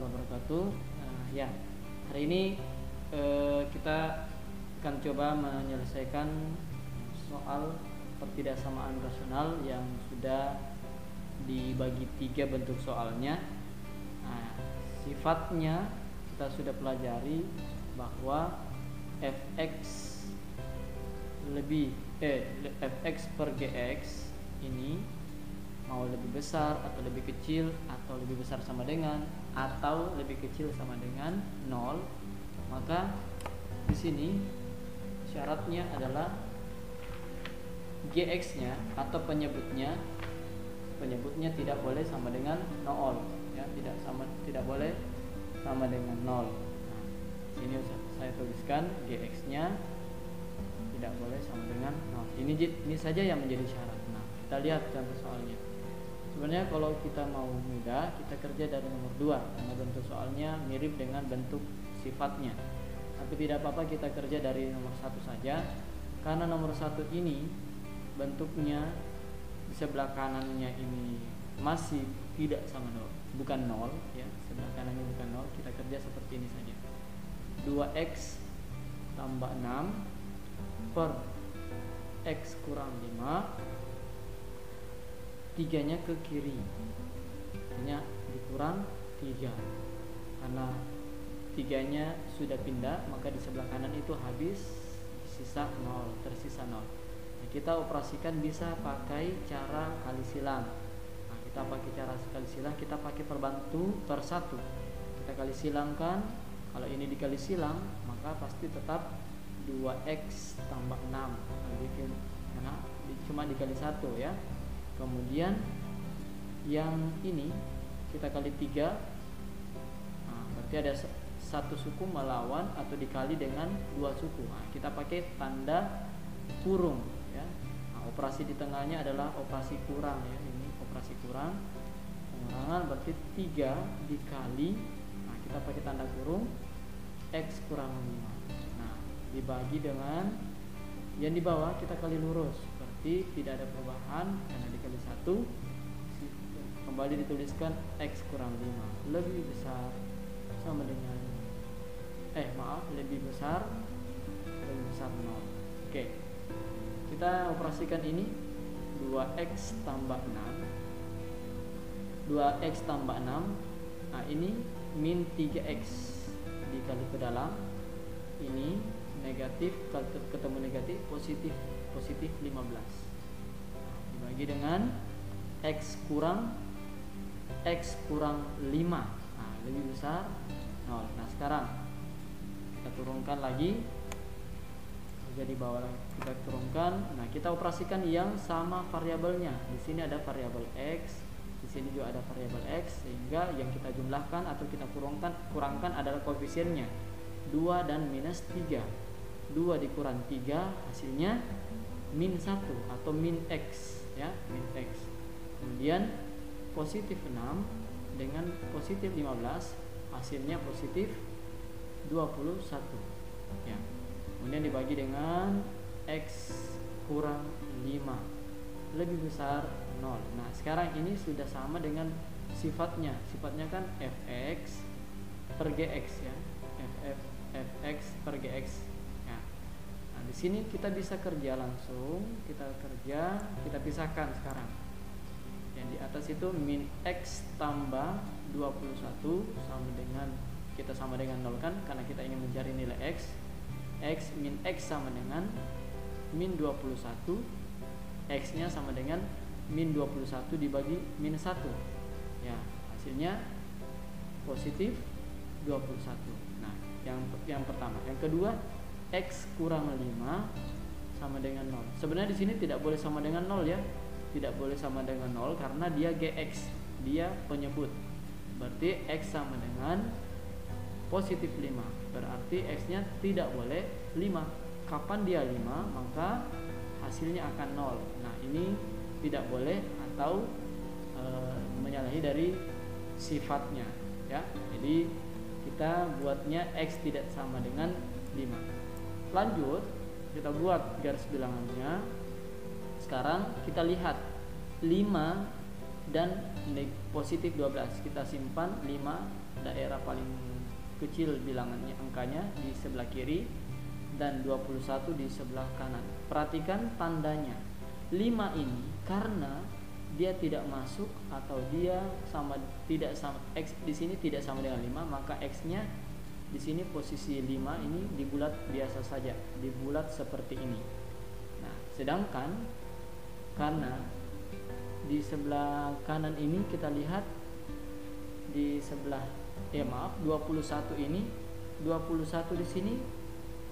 wabarakatuh. Ya, hari ini kita akan coba menyelesaikan soal pertidaksamaan rasional yang sudah dibagi 3 bentuk soalnya. Sifatnya kita sudah pelajari bahwa fx per gx ini mau lebih besar atau lebih kecil, atau lebih besar sama dengan, atau lebih kecil sama dengan 0, maka di sini syaratnya adalah gx-nya atau penyebutnya tidak boleh sama dengan 0, ya, tidak boleh sama dengan 0. Nah, sini saya tuliskan gx-nya tidak boleh sama dengan 0. Ini saja yang menjadi syarat. Nah, kita lihat contoh soalnya. Sebenarnya kalau kita mau mudah, kita kerja dari nomor 2 karena bentuk soalnya mirip dengan bentuk sifatnya. Tapi tidak apa-apa, kita kerja dari nomor 1 saja, karena nomor 1 ini bentuknya di sebelah kanannya ini masih tidak sama 0, bukan 0 ya, sebelah kanannya bukan 0. Kita kerja seperti ini saja. 2x tambah 6 per x kurang 5, 3-nya ke kiri, hanya dikurang 3, karena 3-nya sudah pindah, maka di sebelah kanan itu habis, tersisa 0. Nah, kita operasikan bisa pakai cara kali silang. Nah, kita pakai cara kali silang, kita pakai perbantu per 1. Kita kali silangkan, kalau ini dikali silang maka pasti tetap 2x tambah 6, karena cuma dikali 1 ya. Kemudian yang ini kita kali 3, nah, berarti ada satu suku melawan atau dikali dengan 2 suku. Nah, kita pakai tanda kurung ya. Nah, operasi di tengahnya adalah operasi kurang ya. Ini operasi kurang, pengurangan, berarti 3 dikali, nah, kita pakai tanda kurung, x kurang 5. Nah, dibagi dengan yang di bawah kita kali lurus, berarti tidak ada perubahan karena dikali 1. Kembali dituliskan x kurang 5 lebih besar sama dengan lebih besar 0. Oke, kita operasikan ini. 2x tambah 6, 2x tambah 6, nah ini min 3x dikali ke dalam, ini negatif ketemu negatif, positif 15, dibagi dengan x kurang 5, nah, lebih besar 0. Nah, sekarang kita turunkan lagi, jadi bawah kita turunkan. Nah, kita operasikan yang sama variabelnya. Di sini ada variabel x, di sini juga ada variabel x, sehingga yang kita jumlahkan atau kita kurangkan adalah koefisiennya 2 dan minus 3. 2 dikurang 3 hasilnya min 1 atau min x ya, min x. Kemudian positif 6 dengan positif 15 hasilnya positif 21 ya. Kemudian dibagi dengan x kurang 5 lebih besar 0. Nah, sekarang ini sudah sama dengan sifatnya. Sifatnya kan fx per gx ya, fx per gx ya. Nah, di sini kita bisa kerja langsung, kita pisahkan sekarang. Yang di atas itu min x tambah 21 sama dengan 0 kan, karena kita ingin mencari nilai x. X min x sama dengan min 21, x nya sama dengan min 21 dibagi min 1 ya, hasilnya positif 21. Nah, yang pertama. Yang kedua, x kurang 5 sama dengan 0. Sebenarnya di sini tidak boleh sama dengan 0 ya, tidak boleh sama dengan 0 karena dia gx, dia penyebut, berarti x sama dengan positif 5, berarti x nya tidak boleh 5. Kapan dia 5, maka hasilnya akan 0. Nah, ini tidak boleh atau menyalahi dari sifatnya ya. Jadi kita buatnya x tidak sama dengan 5. Lanjut, kita buat garis bilangannya. Sekarang kita lihat 5 dan positif 12, kita simpan 5 daerah paling kecil bilangannya angkanya di sebelah kiri dan 21 di sebelah kanan. Perhatikan tandanya. 5 ini karena dia tidak masuk atau dia tidak sama X di sini tidak sama dengan 5, maka X-nya di sini posisi 5 ini dibulat biasa saja, dibulat seperti ini. Nah, sedangkan karena di sebelah kanan ini kita lihat di sebelah 21 ini 21 di sini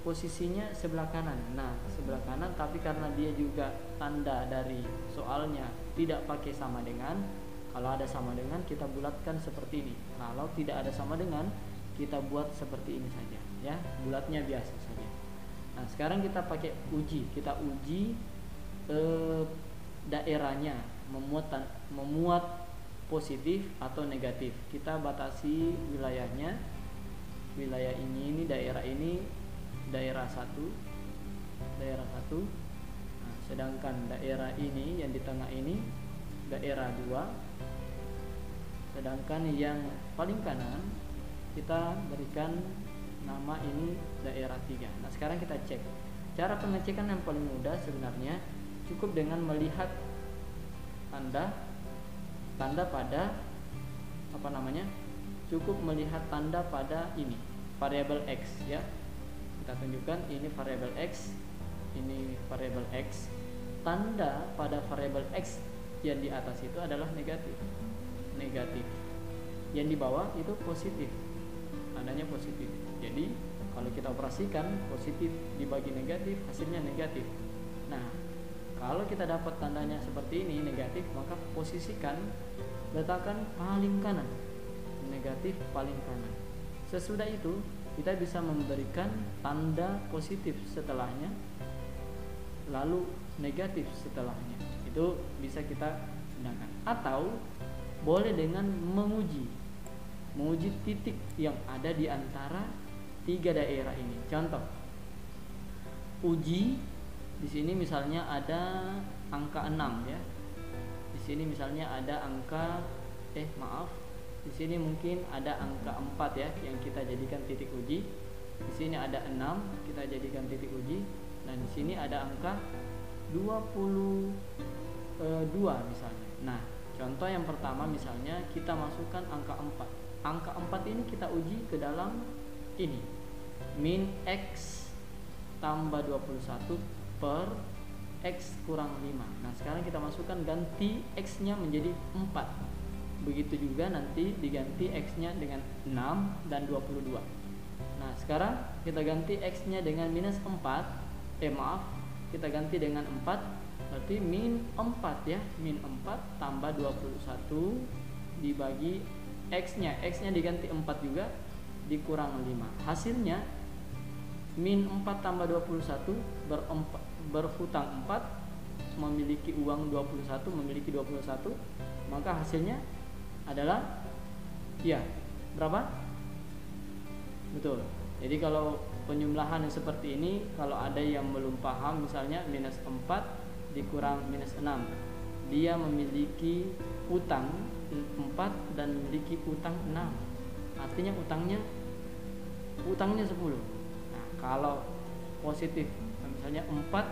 posisinya sebelah kanan. Nah, sebelah kanan, tapi karena dia juga tanda dari soalnya tidak pakai sama dengan, kalau ada sama dengan kita bulatkan seperti ini. Kalau tidak ada sama dengan kita buat seperti ini saja ya, bulatnya biasa saja. Nah, sekarang kita pakai uji, kita uji daerahnya memuat positif atau negatif. Kita batasi wilayahnya, wilayah ini daerah ini daerah 1. Nah, sedangkan daerah ini yang di tengah ini daerah 2. Sedangkan yang paling kanan kita berikan nama ini daerah 3. Nah, sekarang kita cek. Cara pengecekan yang paling mudah sebenarnya cukup dengan melihat tanda pada cukup melihat tanda pada ini variabel X ya. Kita tunjukkan ini variabel X, ini variabel X. Tanda pada variabel X yang di atas itu adalah negatif. Yang di bawah itu positif. Tandanya positif. Jadi kalau kita operasikan positif dibagi negatif, hasilnya negatif. Nah, kalau kita dapat tandanya seperti ini negatif, maka letakkan paling kanan. Negatif paling kanan. Sesudah itu kita bisa memberikan tanda positif setelahnya, lalu negatif setelahnya. Itu bisa kita gunakan. Atau boleh dengan menguji titik yang ada di antara 3 daerah ini. Contoh, uji di sini misalnya ada angka 6 ya. Di sini misalnya ada angka di sini mungkin ada angka 4 ya yang kita jadikan titik uji. Di sini ada 6 kita jadikan titik uji. Dan di sini ada angka 22 misalnya. Nah, contoh yang pertama misalnya kita masukkan angka 4. Angka 4 ini kita uji ke dalam ini. Min X tambah 21 per X kurang 5. Nah, sekarang kita masukkan ganti X-nya menjadi 4. Begitu juga nanti diganti X-nya dengan 6 dan 22. Nah, sekarang kita ganti X-nya dengan minus 4. Kita ganti dengan 4. Berarti min 4 ya. Min 4 tambah 21 dibagi X-nya. X-nya diganti 4 juga dikurang 5. Hasilnya min 4 tambah 21 berhutang 4, memiliki uang 21, memiliki 21. Maka hasilnya adalah ya berapa? Betul. Jadi kalau penjumlahan yang seperti ini, kalau ada yang belum paham, misalnya minus 4 dikurang minus 6, dia memiliki utang 4 dan memiliki utang 6, artinya utangnya 10. Nah, kalau positif misalnya 4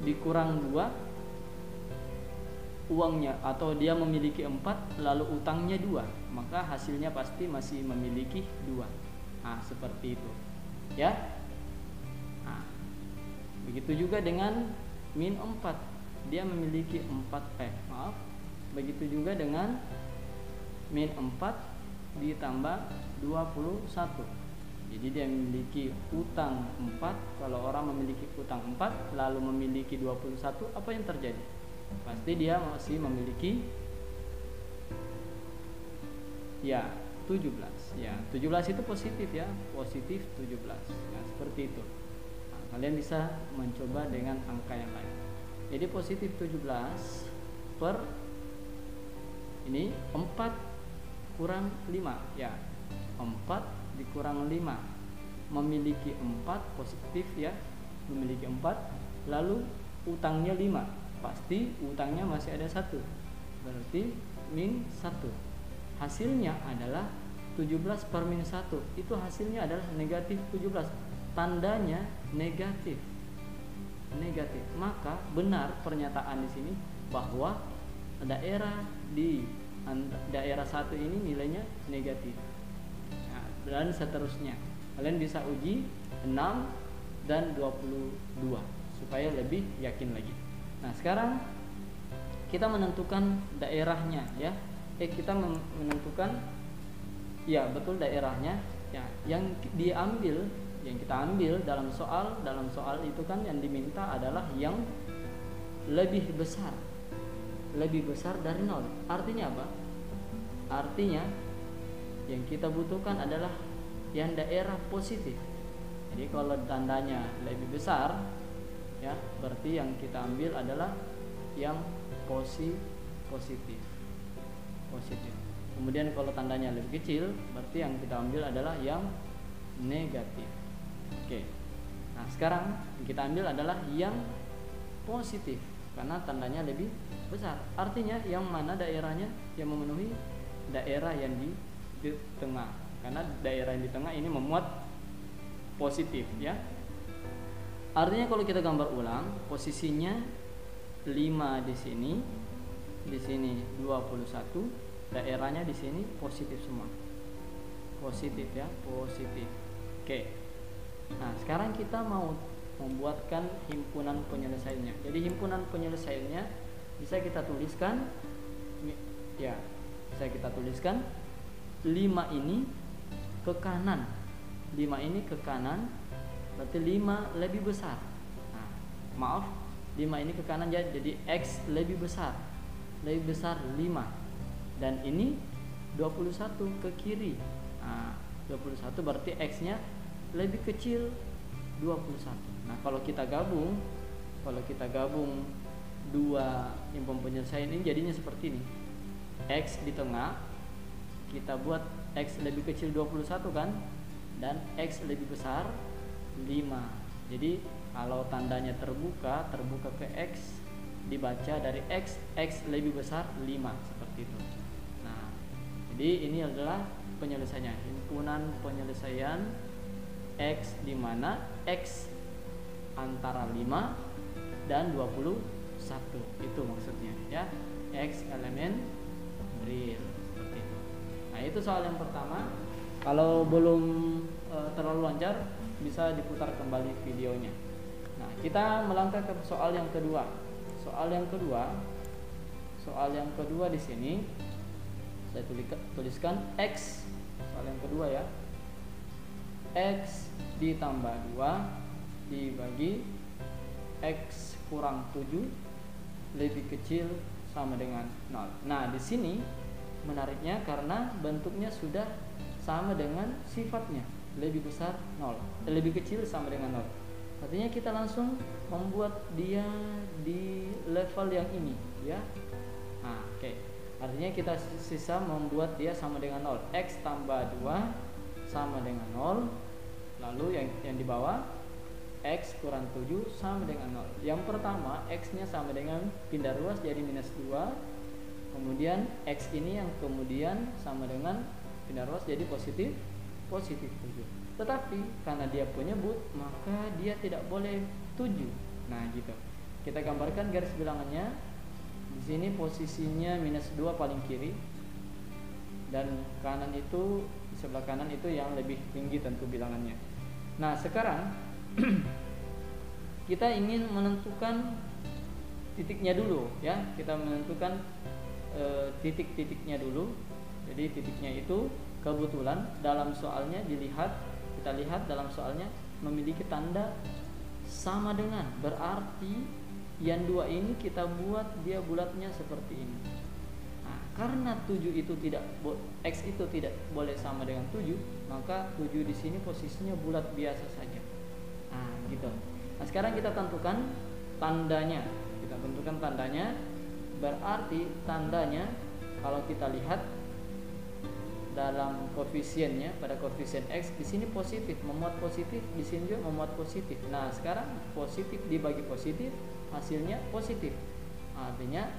dikurang 2 uangnya, atau dia memiliki 4 lalu utangnya 2, maka hasilnya pasti masih memiliki 2. Nah, seperti itu ya. Nah, begitu juga dengan min 4, dia memiliki 4 begitu juga dengan min 4 ditambah 21. Jadi dia memiliki utang 4. Kalau orang memiliki utang 4 lalu memiliki 21, apa yang terjadi? Pasti dia masih memiliki 17. Ya, 17 itu positif ya, positif 17. Ya, seperti itu. Nah, kalian bisa mencoba dengan angka yang lain. Jadi positif 17 per ini 4 kurang 5 ya. 4 dikurang 5 memiliki 4 positif ya, memiliki 4, lalu utangnya 5. Pasti utangnya masih ada 1, berarti min 1. hasilnya adalah 17 per minus 1, itu hasilnya adalah negatif 17, tandanya negatif. Maka benar pernyataan di sini bahwa daerah di daerah 1 ini nilainya negatif. Nah, dan seterusnya kalian bisa uji 6 dan 22 supaya lebih yakin lagi. Nah, sekarang kita menentukan daerahnya ya. Kita menentukan ya betul daerahnya ya, yang diambil, yang kita ambil dalam soal itu kan yang diminta adalah yang lebih besar dari 0. Artinya apa? Artinya yang kita butuhkan adalah yang daerah positif. Jadi kalau tandanya lebih besar ya, berarti yang kita ambil adalah yang positif. Kemudian kalau tandanya lebih kecil, berarti yang kita ambil adalah yang negatif. Oke. Nah, sekarang yang kita ambil adalah yang positif karena tandanya lebih besar. Artinya yang mana daerahnya yang memenuhi daerah yang di tengah. Karena daerah yang di tengah ini memuat positif ya. Artinya kalau kita gambar ulang, posisinya 5 di sini 21, daerahnya di sini positif semua. Positif ya, positif. Oke. Nah, sekarang kita mau membuatkan himpunan penyelesaiannya. Jadi himpunan penyelesaiannya bisa kita tuliskan ya. Bisa kita tuliskan 5 ini ke kanan. 5 ini ke kanan, berarti 5 lebih besar. Nah, maaf, 5 ini ke kanan jadi X lebih besar 5, dan ini 21 ke kiri. Nah, 21 berarti X nya lebih kecil 21. Nah, kalau kita gabung dua himpunan penyelesaian ini jadinya seperti ini. X di tengah kita buat X lebih kecil 21 kan, dan X lebih besar 5. Jadi kalau tandanya terbuka ke X, dibaca dari X lebih besar 5, seperti itu. Nah, jadi ini adalah penyelesaiannya, himpunan penyelesaian X di mana X antara 5 dan 21, itu maksudnya ya. X elemen real, seperti itu. Nah, itu soal yang pertama. Kalau belum terlalu lancar, bisa diputar kembali videonya. Nah, kita melangkah ke soal yang kedua. Soal yang kedua di sini saya tuliskan X. Soal yang kedua ya. X ditambah 2 dibagi X kurang 7 lebih kecil sama dengan 0. Nah, di sini menariknya karena bentuknya sudah sama dengan sifatnya, lebih besar 0, lebih kecil sama dengan 0. Artinya kita langsung membuat dia di level yang ini ya. Nah, oke. Artinya kita sisa membuat dia sama dengan 0. X tambah 2 sama dengan 0. Lalu yang di bawah X kurang 7 sama dengan 0. Yang pertama X nya sama dengan pindah ruas jadi minus 2. Kemudian X ini yang kemudian sama dengan pindah ruas jadi positif 7. Tetapi karena dia penyebut, maka dia tidak boleh 7. Nah, gitu. Kita gambarkan garis bilangannya. Di sini posisinya minus 2 paling kiri, dan kanan itu, di sebelah kanan itu yang lebih tinggi tentu bilangannya. Nah, sekarang kita ingin menentukan titiknya dulu ya. Kita menentukan titik-titiknya dulu. Jadi titiknya itu kebetulan dalam soalnya kita lihat dalam soalnya memiliki tanda sama dengan, berarti yang 2 ini kita buat dia bulatnya seperti ini. Nah, karena 7 itu X itu tidak boleh sama dengan 7, maka 7 di sini posisinya bulat biasa saja. Nah, gitu. Nah, sekarang kita tentukan tandanya. Berarti tandanya kalau kita lihat dalam koefisiennya, pada koefisien X di sini positif, memuat positif, di sini juga memuat positif. Nah, sekarang positif dibagi positif, hasilnya positif. Artinya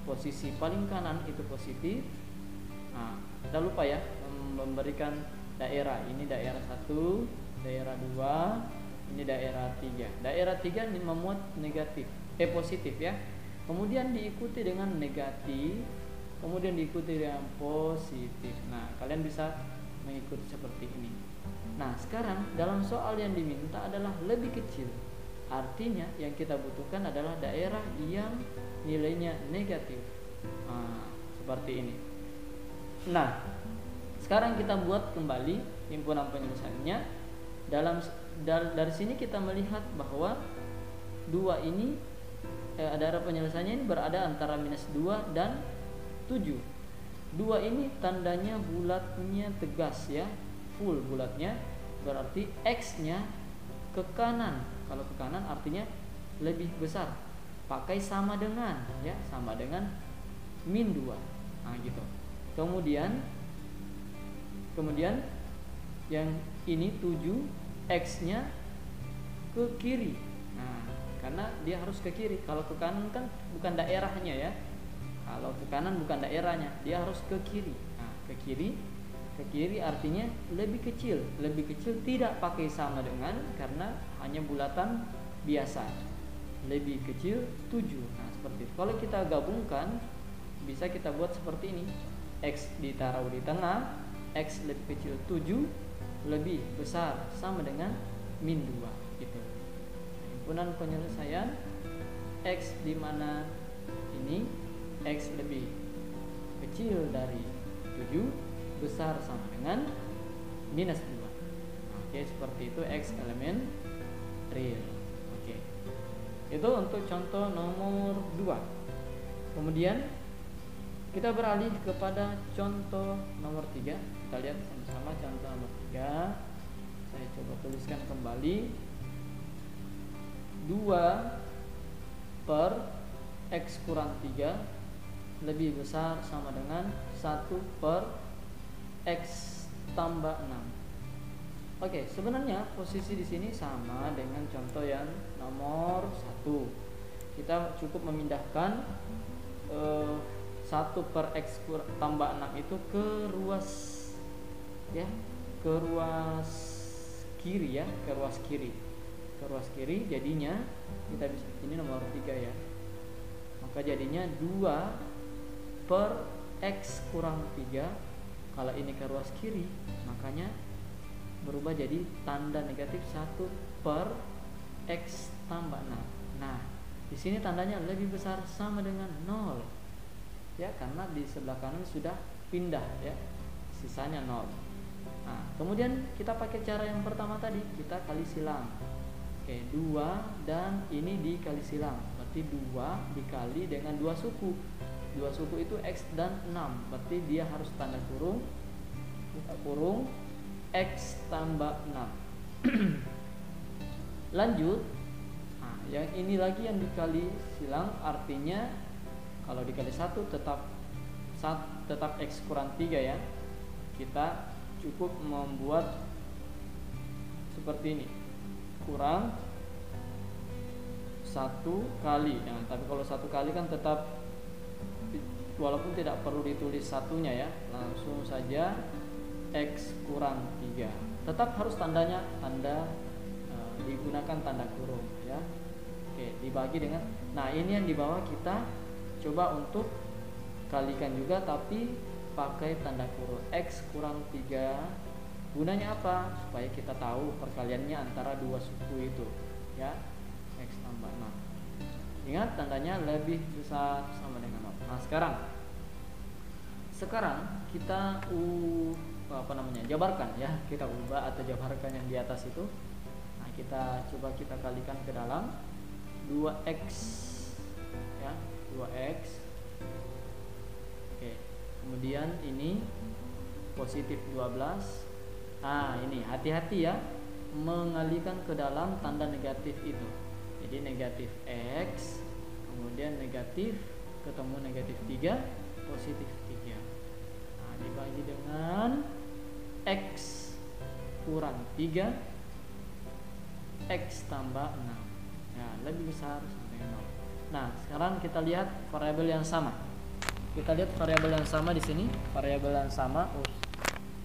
posisi paling kanan itu positif. Nah, kita lupa ya memberikan daerah. Ini daerah 1, daerah 2, ini daerah 3. Daerah 3 ini memuat negatif, positif ya. Kemudian diikuti dengan negatif, kemudian diikuti dengan positif. Nah, kalian bisa mengikuti seperti ini. Nah, sekarang dalam soal yang diminta adalah lebih kecil. Artinya yang kita butuhkan adalah daerah yang nilainya negatif. Nah, seperti ini. Nah, sekarang kita buat kembali himpunan penyelesaiannya. Dari sini kita melihat bahwa 2 ini daerah penyelesaiannya ini berada antara -2 dan 7. 2 ini tandanya bulatnya tegas ya, full bulatnya, berarti X-nya ke kanan. Kalau ke kanan artinya lebih besar. Pakai sama dengan ya, sama dengan -2. Nah, gitu. Kemudian yang ini 7, X-nya ke kiri. Nah, karena dia harus ke kiri. Kalau ke kanan kan bukan daerahnya ya. Kalau ke kanan bukan daerahnya, dia harus ke kiri. Nah, ke kiri artinya lebih kecil. Lebih kecil tidak pakai sama dengan karena hanya bulatan biasa. Lebih kecil 7. Nah, seperti itu. Kalau kita gabungkan bisa kita buat seperti ini. X ditaruh di tengah, X lebih kecil 7, lebih besar sama dengan -2 gitu. Himpunan penyelesaian X di mana ini X lebih kecil dari 7, besar sama dengan -2. Oke, seperti itu X elemen real. Oke. Itu untuk contoh nomor 2. Kemudian kita beralih kepada contoh nomor 3. Kita lihat sama-sama contoh nomor 3. Saya coba tuliskan kembali. 2 per X kurang 3 lebih besar sama dengan 1 per X tambah 6. Oke, sebenarnya posisi di sini sama dengan contoh yang nomor 1. Kita cukup memindahkan 1 per X tambah 6 itu ke ruas ya, ke ruas kiri ya, ke ruas kiri jadinya kita bisa, ini nomor 3 ya, maka jadinya 2 per X kurang 3. Kalau ini ke ruas kiri makanya berubah jadi tanda negatif 1 per X tambah 6. Nah, di sini tandanya lebih besar sama dengan 0 ya, karena di sebelah kanan sudah pindah ya, sisanya 0. Nah, kemudian kita pakai cara yang pertama tadi, kita kali silang. Oke, 2 dan ini dikali silang, berarti 2 dikali dengan 2 suku. 2 suku itu X dan 6, berarti dia harus tanda kurung. Kita kurung X tambah 6. Lanjut. Nah, yang ini lagi yang dikali silang, artinya kalau dikali 1 tetap X kurang 3 ya. Kita cukup membuat seperti ini, kurang 1 kali ya. Tapi kalau 1 kali kan tetap, walaupun tidak perlu ditulis satunya ya, langsung saja X kurang 3. Tetap harus digunakan tanda kurung ya. Oke, dibagi dengan, nah ini yang di bawah kita coba untuk kalikan juga tapi pakai tanda kurung. X kurang 3 gunanya apa? Supaya kita tahu perkaliannya antara 2 suku itu ya. X tambah 6. Ingat tandanya lebih besar sama dengan 0. Nah, sekarang kita jabarkan ya. Kita ubah atau jabarkan yang di atas itu. Nah, kita coba kita kalikan ke dalam 2x ya, 2x. Oke. Kemudian ini positif 12. Nah, ini hati-hati ya mengalihkan ke dalam tanda negatif itu. Jadi negatif X, kemudian negatif, ketemu negatif 3, positif 3. Nah, dibagi dengan X kurang 3, X tambah 6. Ya, lebih besar sama dengan 0. Nah, sekarang kita lihat variabel yang sama. Kita lihat variabel yang sama di sini, variabel yang sama.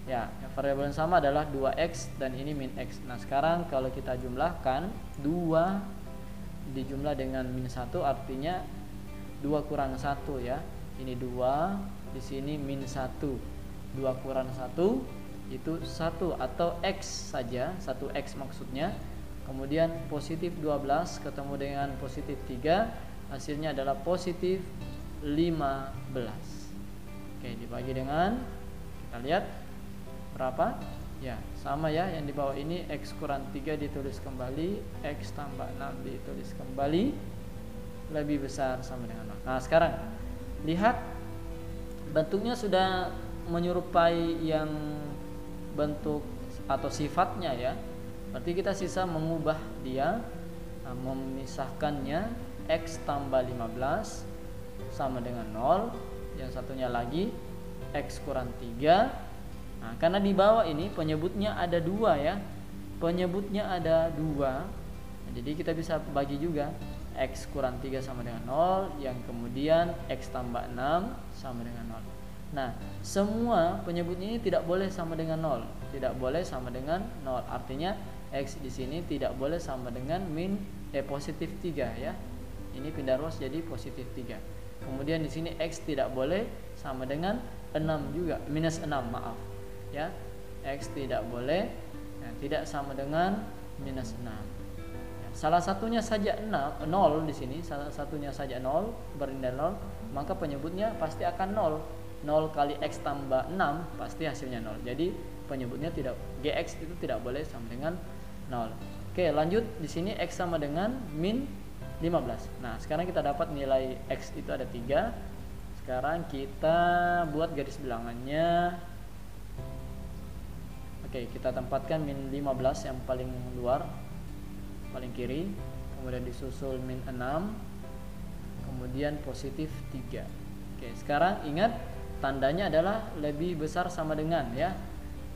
Ya, variabel yang sama adalah 2x dan ini min x. Nah, sekarang kalau kita jumlahkan 2 dijumlah dengan min 1 artinya 2 kurang 1 ya. Ini 2, di sini min 1. 2 kurang 1 itu 1 atau x saja, 1x maksudnya. Kemudian positif 12 ketemu dengan positif 3, hasilnya adalah positif 15. Oke, dibagi dengan, kita lihat berapa? Ya, sama ya, yang di bawah ini x kurang 3 ditulis kembali, x tambah 6 ditulis kembali, lebih besar sama dengan 0. Nah, sekarang lihat bentuknya sudah menyerupai yang bentuk atau sifatnya ya. Berarti kita sisa mengubah dia, memisahkannya. X tambah 15 sama dengan 0. Yang satunya lagi x kurang 3. Nah, karena di bawah ini penyebutnya ada 2 ya. Penyebutnya ada 2. Nah, jadi kita bisa bagi juga x kurang 3 sama dengan 0, yang kemudian x tambah 6 sama dengan 0. Nah, semua penyebutnya ini tidak boleh sama dengan 0. Tidak boleh sama dengan 0. Artinya x di sini tidak boleh sama dengan positif 3 ya. Ini pindah ruas jadi positif 3. Kemudian di sini x tidak boleh sama dengan 6 juga, minus 6 maaf. Ya. X tidak boleh ya, tidak sama dengan minus 6. Ya, salah satunya saja 0 di sini, salah satunya saja 0 bernilai 0, maka penyebutnya pasti akan 0. 0 kali x tambah 6 pasti hasilnya 0. Jadi penyebutnya tidak, gx itu tidak boleh sama dengan 0. Oke, lanjut. Di sini x sama dengan min 15. Nah, sekarang kita dapat nilai x itu ada 3. Sekarang kita buat garis bilangannya. Oke, kita tempatkan min 15 yang paling luar, paling kiri. Kemudian disusul min 6. Kemudian positif 3. Oke, sekarang ingat tandanya adalah lebih besar sama dengan ya.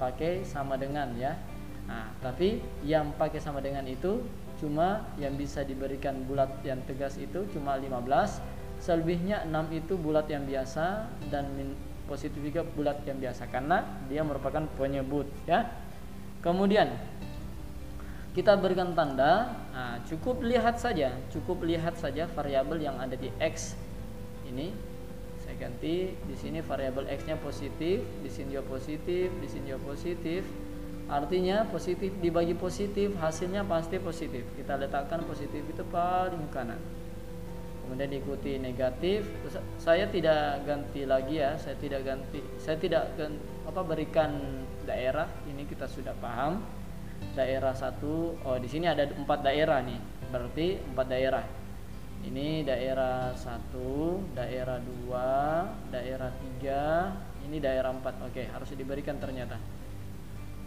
Pakai sama dengan ya. Nah, tapi yang pakai sama dengan itu cuma yang bisa diberikan bulat yang tegas itu cuma 15. Selebihnya 6 itu bulat yang biasa dan min positif juga bulat yang biasa karena dia merupakan penyebut ya. Kemudian kita berikan tanda. Nah, cukup lihat saja variabel yang ada di x ini. Saya ganti di sini variabel x-nya positif, di sini juga positif, di sini juga positif. Artinya positif dibagi positif, hasilnya pasti positif. Kita letakkan positif itu paling kanan. Kemudian diikuti negatif. Saya tidak ganti lagi ya, saya tidak berikan daerah. Ini kita sudah paham. Daerah 1, di sini ada 4 daerah nih. Berarti 4 daerah. Ini daerah 1, daerah 2, daerah 3, ini daerah 4. Oke, harus diberikan ternyata.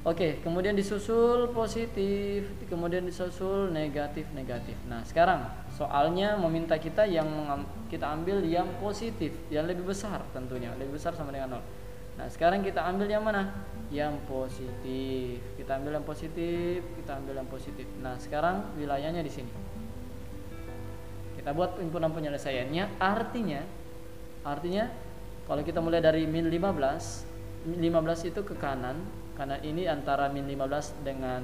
Oke, kemudian disusul positif, kemudian disusul negatif. Nah, sekarang soalnya meminta kita kita ambil yang positif, yang lebih besar tentunya, lebih besar sama dengan 0. Nah, sekarang kita ambil yang mana? Yang positif. Kita ambil yang positif. Nah, sekarang wilayahnya di sini. Kita buat himpunan penyelesaiannya. Artinya kalau kita mulai dari min 15 itu ke kanan. Karena ini antara min 15 dengan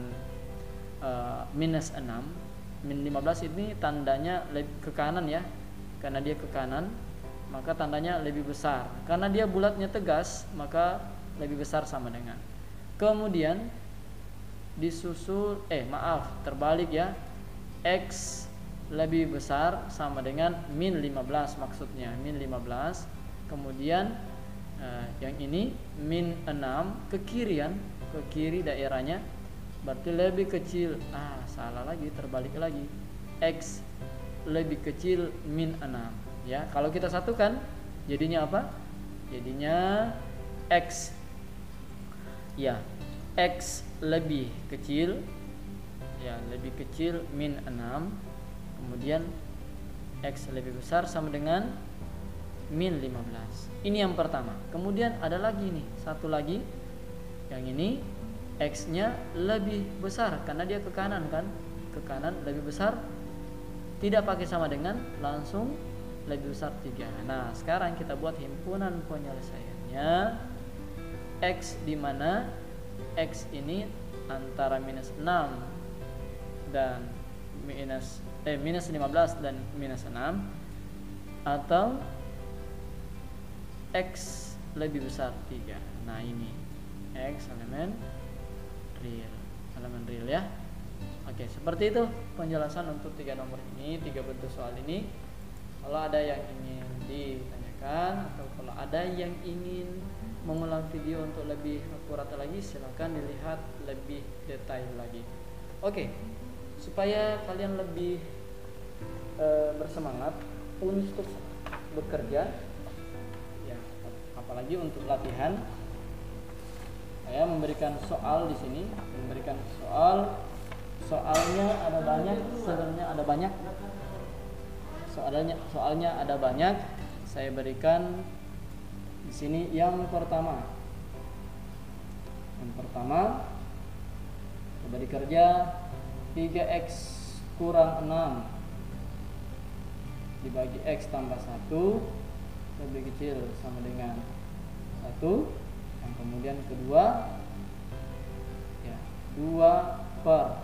minus 6. Min 15 ini tandanya ke kanan ya. Karena dia ke kanan, maka tandanya lebih besar. Karena dia bulatnya tegas, maka lebih besar sama dengan. Kemudian disusul terbalik ya. X lebih besar sama dengan min 15 maksudnya. Min 15. Kemudian yang ini min 6 ke kiri daerahnya, berarti lebih kecil. Salah lagi, terbalik lagi. X lebih kecil min 6 ya. Kalau kita satukan jadinya apa? Jadinya X ya, X lebih kecil ya, lebih kecil min 6. Kemudian X lebih besar sama dengan min 15. Ini yang pertama. Kemudian ada lagi nih, satu lagi. Yang ini X-nya lebih besar karena dia ke kanan kan? Ke kanan lebih besar. Tidak pakai sama dengan, langsung lebih besar 3. Nah, sekarang kita buat himpunan penyelesaiannya. X di mana X ini antara minus 6 dan minus 15 dan minus 6, atau X lebih besar 3. Nah, ini X elemen real ya. Oke, seperti itu penjelasan untuk 3 nomor ini, 3 bentuk soal ini. Kalau ada yang ingin ditanyakan atau kalau ada yang ingin mengulang video untuk lebih akurat lagi, silakan dilihat lebih detail lagi. Oke, supaya kalian lebih bersemangat untuk bekerja, ya, apalagi untuk latihan, saya memberikan soal di sini, soalnya ada banyak, sebenarnya ada banyak. Soalnya ada banyak. Saya berikan di sini yang pertama. Coba dikerja 3x kurang 6 dibagi x tambah 1 lebih kecil sama dengan 1. Yang kemudian kedua, ya, 2 per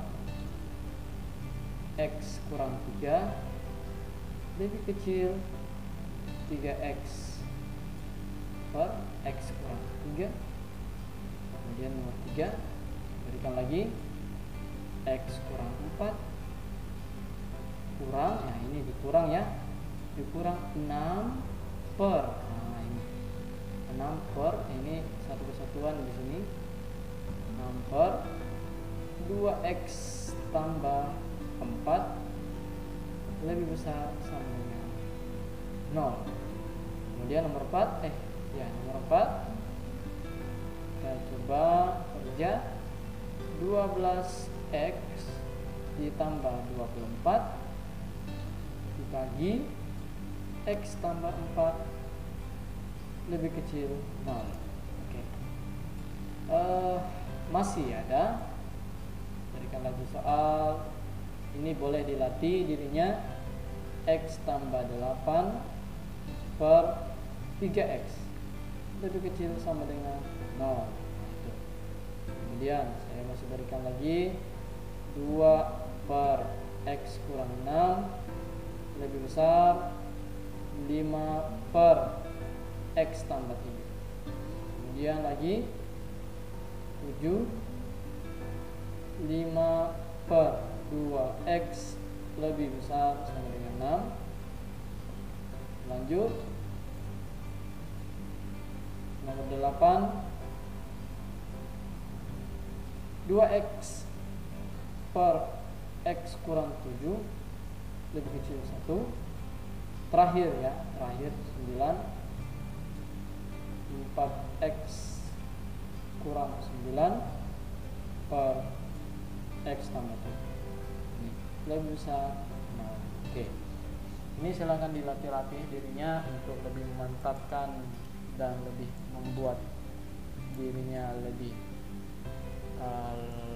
x kurang 3 lebih kecil 3x per x kurang 3. Kemudian nomor 3, berikan lagi x kurang 4 kurang, ya ini dikurang ya, dikurang 6 per, nah ini 6 per, ini satu kesatuan di sini, 6 per 2x tambah 4 lebih besar sama dengan 0. Kemudian nomor 4, nomor 4 kita coba kerja 12x ditambah 24 dibagi x tambah 4 lebih kecil 0. Oke. Masih ada, berikan lagi soal ini, boleh dilatih dirinya. X tambah 8 per 3x lebih kecil sama dengan 0. Kemudian saya masih berikan lagi 2 per x kurang 6 lebih besar 5 per x tambah 3. Kemudian lagi 7, 5 per 2x lebih besar sama dengan 6. Lanjut nomor 8, 2x per x kurang 7 lebih kecil 1. Terakhir 9, 4x kurang 9 per x tambah 7 lebih besar 0. Oke. Ini silakan dilatih-latih dirinya untuk lebih memantapkan dan lebih membuat dirinya lebih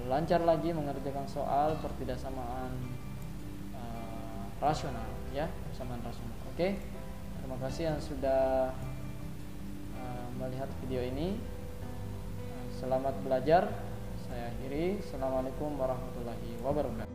lancar lagi mengerjakan soal pertidaksamaan rasional, ya, persamaan rasional. Oke. Terima kasih yang sudah melihat video ini. Selamat belajar. Saya akhiri. Assalamualaikum warahmatullahi wabarakatuh.